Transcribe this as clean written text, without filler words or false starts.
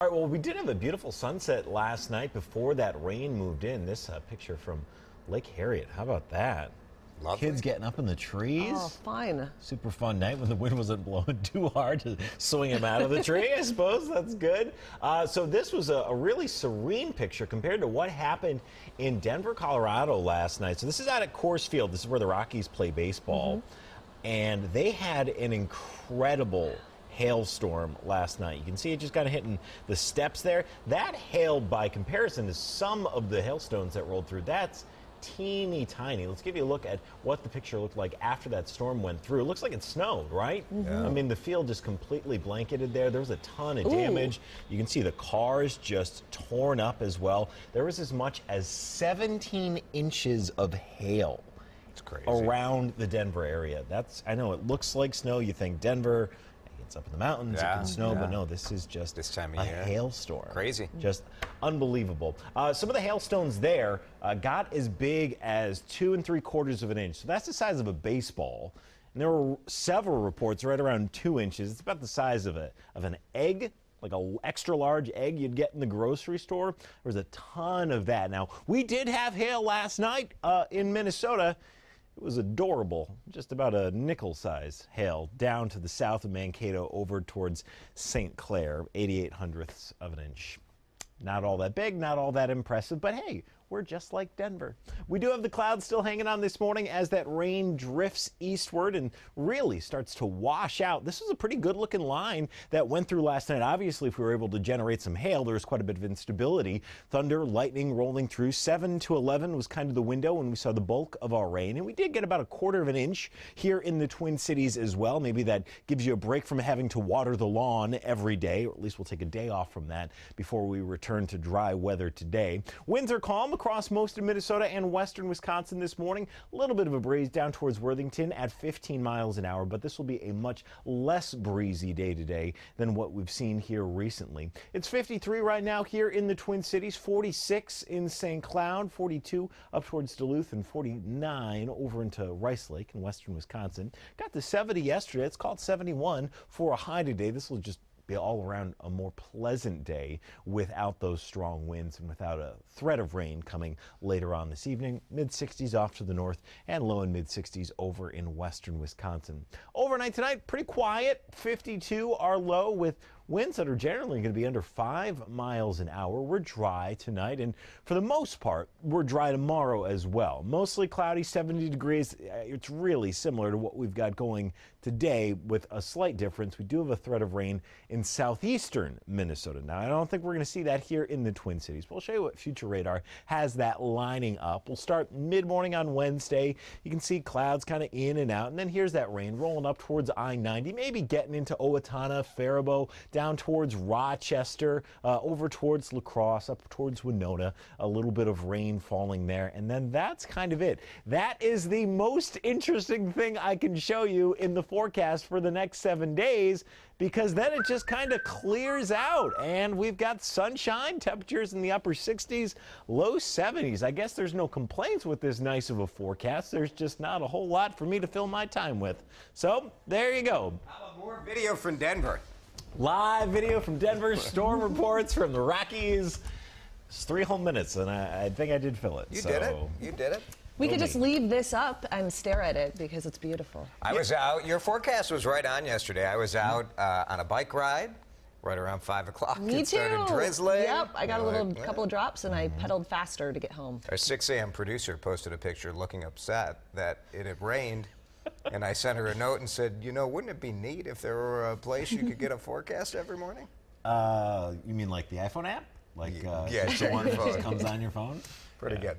All right, well, we did have a beautiful sunset last night before that rain moved in. This picture from Lake Harriet. How about that? Lovely. Kids getting up in the trees. Oh, fun. Super fun night when the wind wasn't blowing too hard to swing them out of the tree, I suppose. That's good. So this was a really serene picture compared to what happened in Denver, Colorado last night. So this is out at Coors Field. This is where the Rockies play baseball. And they had an incredible hailstorm last night. You can see it just kind of hitting the steps there. That hail, by comparison to some of the hailstones that rolled through, that's teeny tiny. Let's give you a look at what the picture looked like after that storm went through. It looks like it snowed, right? I mean, the field just completely blanketed there. There was a ton of damage. You can see the cars just torn up as well. There was as much as 17 inches of hail. It's crazy. Around the Denver area. I know it looks like snow. You think Denver, it's up in the mountains, it can snow, but no, this is just this time of a year. Hailstorm. Crazy. Just unbelievable. Some of the hailstones there got as big as 2 3/4 of an inch. So that's the size of a baseball. And there were several reports right around 2 inches. It's about the size of an egg, like an extra large egg you'd get in the grocery store. There was a ton of that. Now, we did have hail last night in Minnesota. It was adorable, just about a nickel-size hail down to the south of Mankato over towards St. Clair, 88/100ths of an inch. Not all that big, not all that impressive, but hey, we're just like Denver. We do have the clouds still hanging on this morning as that rain drifts eastward and really starts to wash out. This was a pretty good looking line that went through last night. Obviously, if we were able to generate some hail, there was quite a bit of instability. Thunder, lightning rolling through. 7 to 11 was kind of the window when we saw the bulk of our rain. And we did get about 1/4 of an inch here in the Twin Cities as well. Maybe that gives you a break from having to water the lawn every day, or at least we'll take a day off from that before we return to dry weather today. Winds are calm across most of Minnesota and western Wisconsin this morning. A little bit of a breeze down towards Worthington at 15 miles an hour, but this will be a much less breezy day today than what we've seen here recently. It's 53 right now here in the Twin Cities, 46 in St. Cloud, 42 up towards Duluth, and 49 over into Rice Lake in western Wisconsin. Got to 70 yesterday. It's called 71 for a high today. This will just be all around a more pleasant day without those strong winds and without a threat of rain coming later on this evening. Mid-60s off to the north and low and mid-60s over in western Wisconsin. Overnight tonight, pretty quiet. 52 our low with winds that are generally going to be under 5 miles an hour. We're dry tonight, and for the most part, we're dry tomorrow as well. Mostly cloudy, 70 degrees. It's really similar to what we've got going today with a slight difference. We do have a threat of rain in southeastern Minnesota. Now, I don't think we're going to see that here in the Twin Cities. We'll show you what Future Radar has that lining up. We'll start mid-morning on Wednesday. You can see clouds kind of in and out, and then here's that rain rolling up towards I-90, maybe getting into Owatonna, Faribault, down towards Rochester, over towards La Crosse, up towards Winona. A little bit of rain falling there, and then that's kind of it. That is the most interesting thing I can show you in the forecast for the next 7 days, because then it just kind of clears out, and we've got sunshine, temperatures in the upper 60s, low 70s. I guess there's no complaints with this nice of a forecast. There's just not a whole lot for me to fill my time with. So there you go. How about more video from Denver? Live video from Denver, storm reports from the Rockies. It's 3 whole minutes, and I think I did fill it. You did it. You did it. We could just leave this up and stare at it because it's beautiful. I was out. Your forecast was right on yesterday. I was out on a bike ride right around 5 o'clock. Me it started too. drizzling. Yep, I got a couple of drops, and I pedaled faster to get home. Our 6 a.m. producer posted a picture looking upset that it had rained. And I sent her a note and said, you know, wouldn't it be neat if there were a place you could get a forecast every morning? You mean like the iPhone app? Like yeah, the one that just comes on your phone? Pretty good.